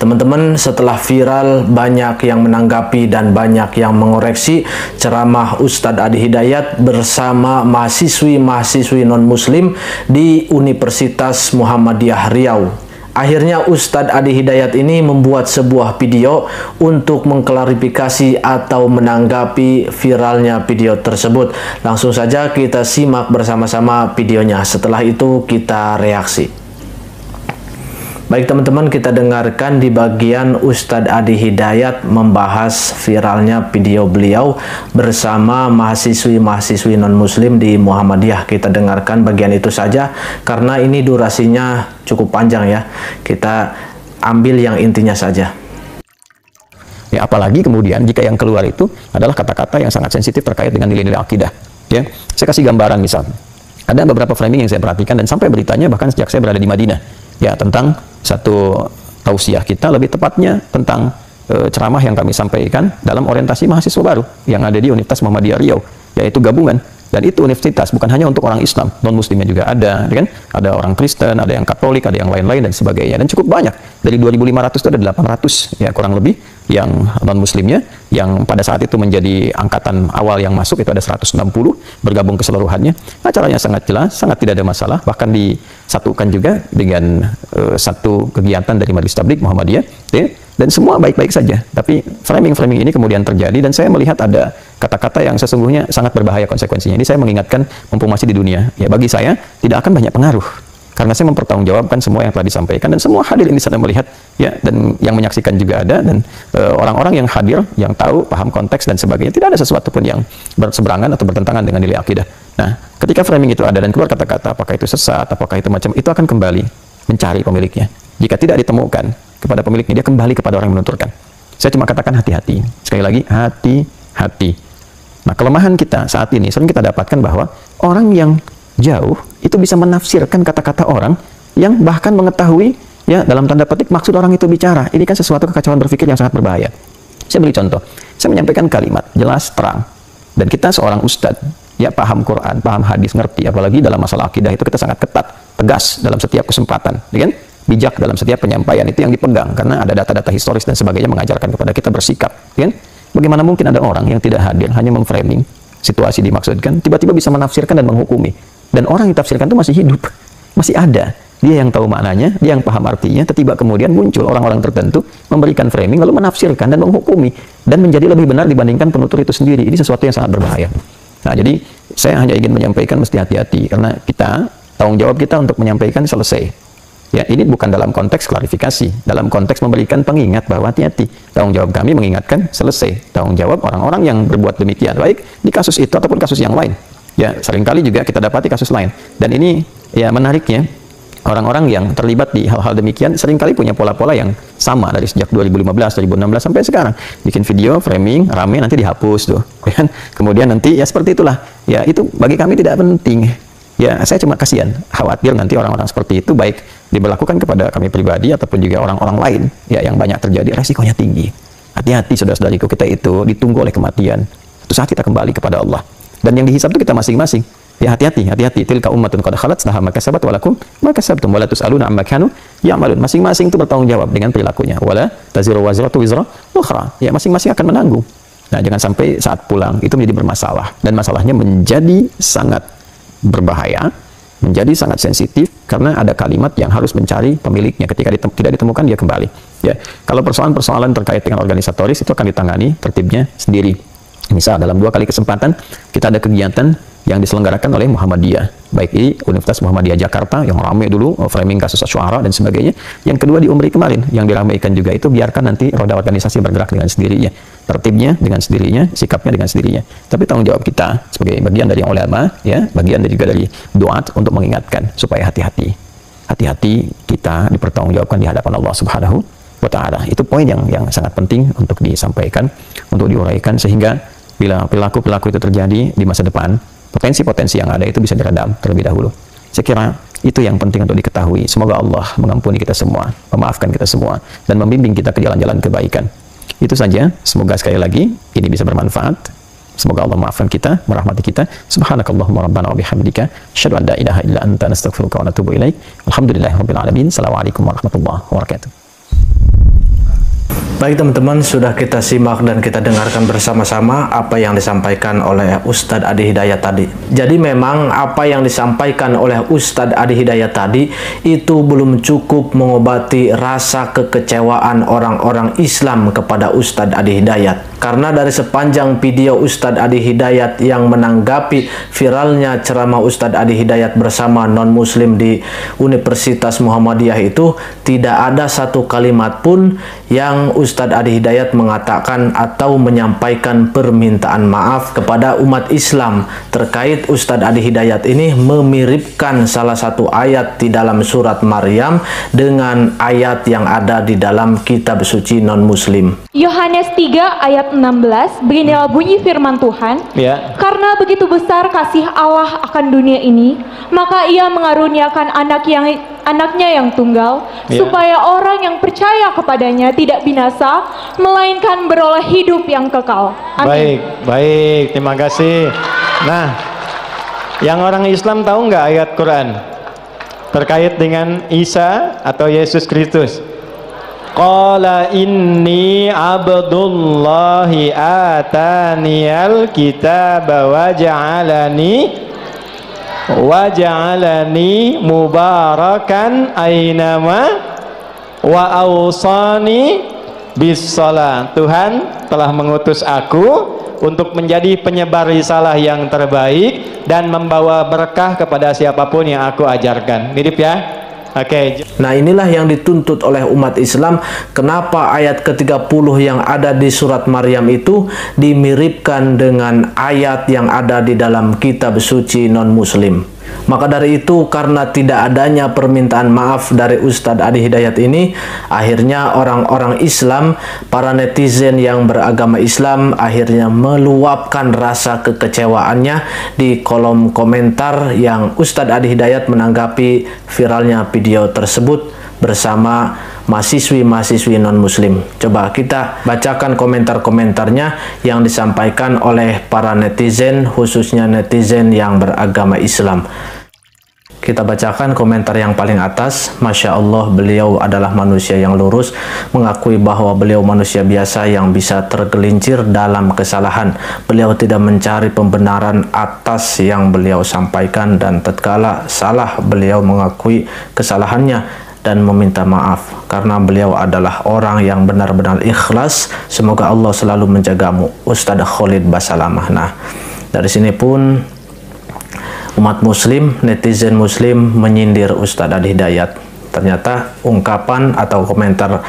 Teman-teman, setelah viral, banyak yang menanggapi dan banyak yang mengoreksi ceramah Ustadz Adi Hidayat bersama mahasiswi-mahasiswi non-muslim di Universitas Muhammadiyah Riau. Akhirnya Ustadz Adi Hidayat ini membuat sebuah video untuk mengklarifikasi atau menanggapi viralnya video tersebut. Langsung saja kita simak bersama-sama videonya. Setelah itu kita reaksi. Baik teman-teman, kita dengarkan di bagian Ustadz Adi Hidayat membahas viralnya video beliau bersama mahasiswi-mahasiswi non-muslim di Muhammadiyah. Kita dengarkan bagian itu saja karena ini durasinya cukup panjang ya. Kita ambil yang intinya saja. Ya, apalagi kemudian jika yang keluar itu adalah kata-kata yang sangat sensitif terkait dengan nilai-nilai akidah. Ya, saya kasih gambaran misal. Ada beberapa framing yang saya perhatikan dan sampai beritanya bahkan sejak saya berada di Madinah. Ya, tentang satu tausiah kita, lebih tepatnya tentang ceramah yang kami sampaikan dalam orientasi mahasiswa baru yang ada di Universitas Muhammadiyah Riau, yaitu gabungan. Dan itu universitas bukan hanya untuk orang Islam, non-muslimnya juga ada, kan? Ada orang Kristen, ada yang Katolik, ada yang lain-lain dan sebagainya. Dan cukup banyak. Dari 2.500 itu ada 800 ya kurang lebih yang non-muslimnya, yang pada saat itu menjadi angkatan awal yang masuk itu ada 160 bergabung keseluruhannya. Acaranya sangat jelas, sangat tidak ada masalah, bahkan disatukan juga dengan satu kegiatan dari Majelis Tabligh Muhammadiyah, ya. Dan semua baik-baik saja. Tapi framing-framing ini kemudian terjadi dan saya melihat ada kata-kata yang sesungguhnya sangat berbahaya konsekuensinya. Ini saya mengingatkan mumpung masih di dunia, ya bagi saya tidak akan banyak pengaruh. Karena saya mempertanggungjawabkan semua yang telah disampaikan dan semua hadir ini sedang melihat, ya, dan yang menyaksikan juga ada, dan orang-orang yang hadir, yang tahu, paham konteks dan sebagainya, tidak ada sesuatu pun yang berseberangan atau bertentangan dengan nilai akidah. Nah, ketika framing itu ada dan keluar kata-kata, apakah itu sesat, apakah itu macam, itu akan kembali mencari pemiliknya. Jika tidak ditemukan kepada pemiliknya, dia kembali kepada orang yang menuturkan. Saya cuma katakan hati-hati. Sekali lagi, hati-hati. Nah, kelemahan kita saat ini sering kita dapatkan bahwa orang yang jauh itu bisa menafsirkan kata-kata orang yang bahkan mengetahui, ya, dalam tanda petik maksud orang itu bicara. Ini kan sesuatu kekacauan berpikir yang sangat berbahaya. Saya beri contoh. Saya menyampaikan kalimat jelas, terang, dan kita seorang ustadz, ya, paham Quran, paham hadis, ngerti, apalagi dalam masalah akidah itu kita sangat ketat, tegas dalam setiap kesempatan, ya kan? Bijak dalam setiap penyampaian, itu yang dipegang karena ada data-data historis dan sebagainya mengajarkan kepada kita bersikap, ya kan? Bagaimana mungkin ada orang yang tidak hadir hanya memframing situasi dimaksudkan, tiba-tiba bisa menafsirkan dan menghukumi, dan orang yang tafsirkan itu masih hidup, masih ada, dia yang tahu maknanya, dia yang paham artinya, tiba kemudian muncul orang-orang tertentu memberikan framing lalu menafsirkan dan menghukumi dan menjadi lebih benar dibandingkan penutur itu sendiri. Ini sesuatu yang sangat berbahaya. Nah, jadi saya hanya ingin menyampaikan mesti hati-hati karena kita, tanggung jawab kita untuk menyampaikan selesai. Ya, ini bukan dalam konteks klarifikasi, dalam konteks memberikan pengingat bahwa hati-hati. Tanggung jawab kami mengingatkan selesai. Tanggung jawab orang-orang yang berbuat demikian, baik di kasus itu ataupun kasus yang lain. Ya, seringkali juga kita dapati kasus lain. Dan ini, ya, menariknya, orang-orang yang terlibat di hal-hal demikian seringkali punya pola-pola yang sama dari sejak 2015, 2016 sampai sekarang. Bikin video, framing, rame, nanti dihapus tuh. Ya, kemudian nanti, ya seperti itulah. Ya, itu bagi kami tidak penting. Ya, saya cuma kasihan, khawatir nanti orang-orang seperti itu baik diberlakukan kepada kami pribadi ataupun juga orang-orang lain, ya, yang banyak terjadi, resikonya tinggi. Hati-hati saudara-saudariku, kita itu ditunggu oleh kematian. Suatu saat kita kembali kepada Allah. Dan yang dihisab itu kita masing-masing. Ya, hati-hati, hati-hati. Tilka ummatun qad khalat laha ma kasabat wa lakum ma kasabtum wa la tusaluna amma kanu ya'malun. Masing-masing itu bertanggung jawab dengan perilakunya. Wala taziru wazratu wizra ukhra. Ya, masing-masing akan menanggung. Nah, jangan sampai saat pulang itu menjadi bermasalah dan masalahnya menjadi sangat berbahaya, menjadi sangat sensitif karena ada kalimat yang harus mencari pemiliknya. Ketika tidak ditemukan, dia kembali. Ya, kalau persoalan-persoalan terkait dengan organisatoris itu akan ditangani tertibnya sendiri. Misal dalam 2 kali kesempatan kita ada kegiatan yang diselenggarakan oleh Muhammadiyah, baik di Universitas Muhammadiyah Jakarta yang ramai dulu, framing kasus Asy'ariyah dan sebagainya. Yang kedua di Umri kemarin yang diramaikan juga itu, biarkan nanti roda organisasi bergerak dengan sendirinya, tertibnya dengan sendirinya, sikapnya dengan sendirinya. Tapi tanggung jawab kita sebagai bagian dari ulama, ya, bagian juga dari duat untuk mengingatkan supaya hati-hati. Hati-hati kita dipertanggungjawabkan di hadapan Allah Subhanahu wa Ta'ala. Itu poin yang sangat penting untuk disampaikan, untuk diuraikan, sehingga bila perilaku-perilaku itu terjadi di masa depan, potensi-potensi yang ada itu bisa diredam terlebih dahulu. Saya kira itu yang penting untuk diketahui. Semoga Allah mengampuni kita semua, memaafkan kita semua, dan membimbing kita ke jalan-jalan kebaikan. Itu saja. Semoga sekali lagi ini bisa bermanfaat. Semoga Allah maafkan kita, merahmati kita. Subhanakallahumma rabbana wa bihamdika, asyhadu an la ilaha illa anta, nastaghfiruka wa natubu ilaik. Alhamdulillahirabbil alamin. Assalamualaikum warahmatullahi wabarakatuh. Baik teman-teman, sudah kita simak dan kita dengarkan bersama-sama apa yang disampaikan oleh Ustadz Adi Hidayat tadi. Jadi memang apa yang disampaikan oleh Ustadz Adi Hidayat tadi itu belum cukup mengobati rasa kekecewaan orang-orang Islam kepada Ustadz Adi Hidayat. Karena dari sepanjang video Ustadz Adi Hidayat yang menanggapi viralnya ceramah Ustadz Adi Hidayat bersama non-muslim di Universitas Muhammadiyah itu, tidak ada satu kalimat pun yang Ustadz Adi Hidayat mengatakan atau menyampaikan permintaan maaf kepada umat Islam terkait Ustadz Adi Hidayat ini memiripkan salah satu ayat di dalam surat Maryam dengan ayat yang ada di dalam kitab suci non-muslim. Yohanes 3 ayat 16, beginilah bunyi firman Tuhan, karena begitu besar kasih Allah akan dunia ini, maka ia mengaruniakan anaknya yang tunggal, supaya orang yang percaya kepadanya tidak binasa, melainkan beroleh hidup yang kekal. Amin. Baik, terima kasih. Nah, yang orang Islam tahu nggak ayat Quran terkait dengan Isa atau Yesus Kristus? Qala inni abdullahi ataniyal kitaba waja'alani mubarakan ainama wa awsani bis shalah. Tuhan telah mengutus aku untuk menjadi penyebar risalah yang terbaik dan membawa berkah kepada siapapun yang aku ajarkan. Mirip ya? Oke. Nah, inilah yang dituntut oleh umat Islam. Kenapa ayat ke-30 yang ada di surat Maryam itu dimiripkan dengan ayat yang ada di dalam kitab suci non-muslim? Maka dari itu, karena tidak adanya permintaan maaf dari Ustadz Adi Hidayat ini, akhirnya orang-orang Islam, para netizen yang beragama Islam, akhirnya meluapkan rasa kekecewaannya di kolom komentar yang Ustadz Adi Hidayat menanggapi viralnya video tersebut bersama mahasiswi-mahasiswi non-muslim. Coba kita bacakan komentar-komentarnya yang disampaikan oleh para netizen, khususnya netizen yang beragama Islam. Kita bacakan komentar yang paling atas. Masya Allah, beliau adalah manusia yang lurus, mengakui bahwa beliau manusia biasa yang bisa tergelincir dalam kesalahan. Beliau tidak mencari pembenaran atas yang beliau sampaikan, dan tatkala salah beliau mengakui kesalahannya dan meminta maaf, karena beliau adalah orang yang benar-benar ikhlas. Semoga Allah selalu menjagamu, Ustadz Khalid Basalamah. Nah, dari sini pun umat muslim, netizen muslim menyindir Ustadz Adi Hidayat. Ternyata ungkapan atau komentar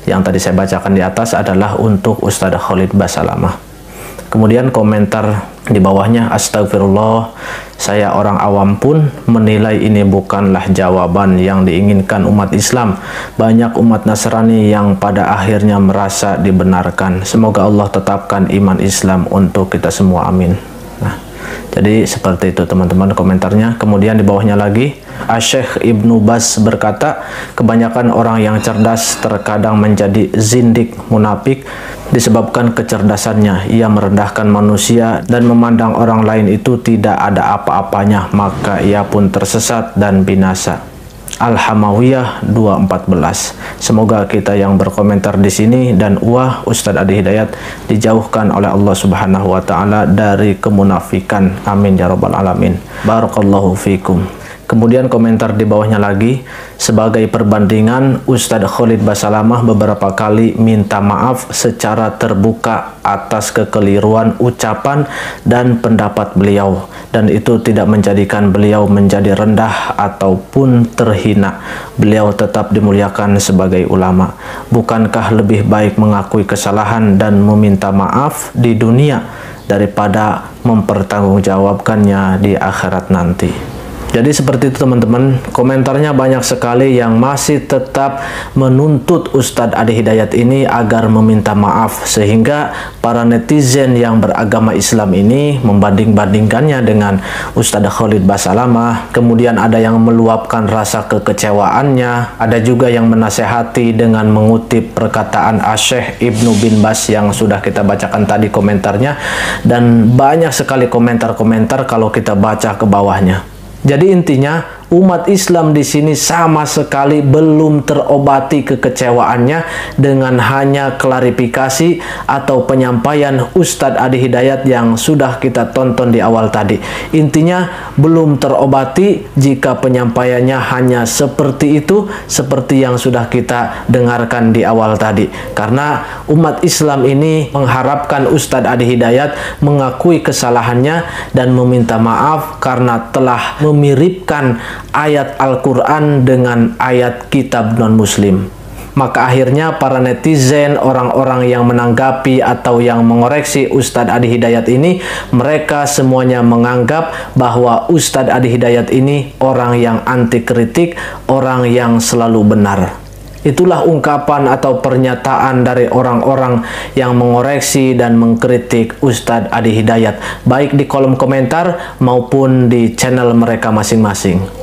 yang tadi saya bacakan di atas adalah untuk Ustadz Khalid Basalamah. Kemudian komentar di bawahnya, astagfirullah, saya orang awam pun menilai ini bukanlah jawaban yang diinginkan umat Islam. Banyak umat Nasrani yang pada akhirnya merasa dibenarkan. Semoga Allah tetapkan iman Islam untuk kita semua, amin. Nah, jadi seperti itu teman-teman komentarnya. Kemudian di bawahnya lagi, Syekh Ibnu Bas berkata, kebanyakan orang yang cerdas terkadang menjadi zindik, munafik, disebabkan kecerdasannya. Ia merendahkan manusia dan memandang orang lain itu tidak ada apa-apanya, maka ia pun tersesat dan binasa. Al-Hamawiyah 2:14. Semoga kita yang berkomentar di sini dan Ustadz Adi Hidayat dijauhkan oleh Allah Subhanahu wa taala dari kemunafikan. Amin ya rabbal alamin. Barakallahu fikum. Kemudian komentar di bawahnya lagi, sebagai perbandingan, Ustadz Khalid Basalamah beberapa kali minta maaf secara terbuka atas kekeliruan ucapan dan pendapat beliau, dan itu tidak menjadikan beliau menjadi rendah ataupun terhina. Beliau tetap dimuliakan sebagai ulama. Bukankah lebih baik mengakui kesalahan dan meminta maaf di dunia daripada mempertanggungjawabkannya di akhirat nanti? Jadi seperti itu teman-teman, komentarnya banyak sekali yang masih tetap menuntut Ustadz Adi Hidayat ini agar meminta maaf, sehingga para netizen yang beragama Islam ini membanding-bandingkannya dengan Ustadz Khalid Basalamah. Kemudian ada yang meluapkan rasa kekecewaannya, ada juga yang menasehati dengan mengutip perkataan Syekh Ibnu bin Bas yang sudah kita bacakan tadi komentarnya, dan banyak sekali komentar-komentar kalau kita baca ke bawahnya. Jadi intinya umat Islam di sini sama sekali belum terobati kekecewaannya dengan hanya klarifikasi atau penyampaian Ustadz Adi Hidayat yang sudah kita tonton di awal tadi. Intinya belum terobati jika penyampaiannya hanya seperti itu, seperti yang sudah kita dengarkan di awal tadi. Karena umat Islam ini mengharapkan Ustadz Adi Hidayat mengakui kesalahannya dan meminta maaf karena telah memiripkan ayat Al-Quran dengan ayat kitab non-muslim. Maka akhirnya para netizen, orang-orang yang menanggapi atau yang mengoreksi Ustadz Adi Hidayat ini, mereka semuanya menganggap bahwa Ustadz Adi Hidayat ini orang yang anti kritik, orang yang selalu benar. Itulah ungkapan atau pernyataan dari orang-orang yang mengoreksi dan mengkritik Ustadz Adi Hidayat, baik di kolom komentar maupun di channel mereka masing-masing.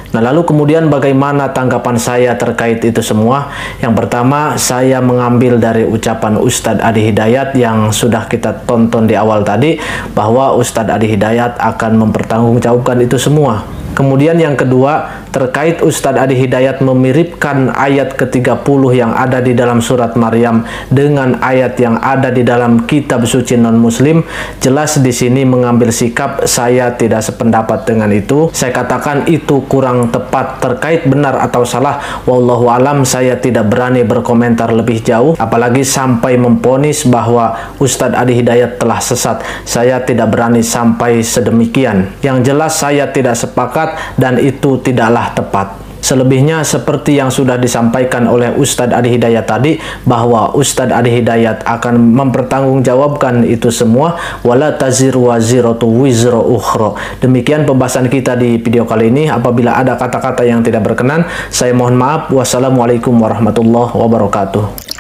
Nah, lalu kemudian bagaimana tanggapan saya terkait itu semua? Yang pertama, saya mengambil dari ucapan Ustadz Adi Hidayat yang sudah kita tonton di awal tadi, bahwa Ustadz Adi Hidayat akan mempertanggungjawabkan itu semua. Kemudian yang kedua, terkait Ustadz Adi Hidayat memiripkan ayat ke-30 yang ada di dalam surat Maryam dengan ayat yang ada di dalam kitab suci non-muslim, jelas di sini mengambil sikap saya tidak sependapat dengan itu. Saya katakan itu kurang tepat. Terkait benar atau salah, wallahu alam, saya tidak berani berkomentar lebih jauh, apalagi sampai memponis bahwa Ustadz Adi Hidayat telah sesat. Saya tidak berani sampai sedemikian. Yang jelas saya tidak sepakat dan itu tidaklah tepat. Selebihnya seperti yang sudah disampaikan oleh Ustadz Adi Hidayat tadi, bahwa Ustadz Adi Hidayat akan mempertanggungjawabkan itu semua, wala taziru waziratu wizra ukhra. Demikian pembahasan kita di video kali ini. Apabila ada kata-kata yang tidak berkenan, saya mohon maaf. Wassalamualaikum warahmatullahi wabarakatuh.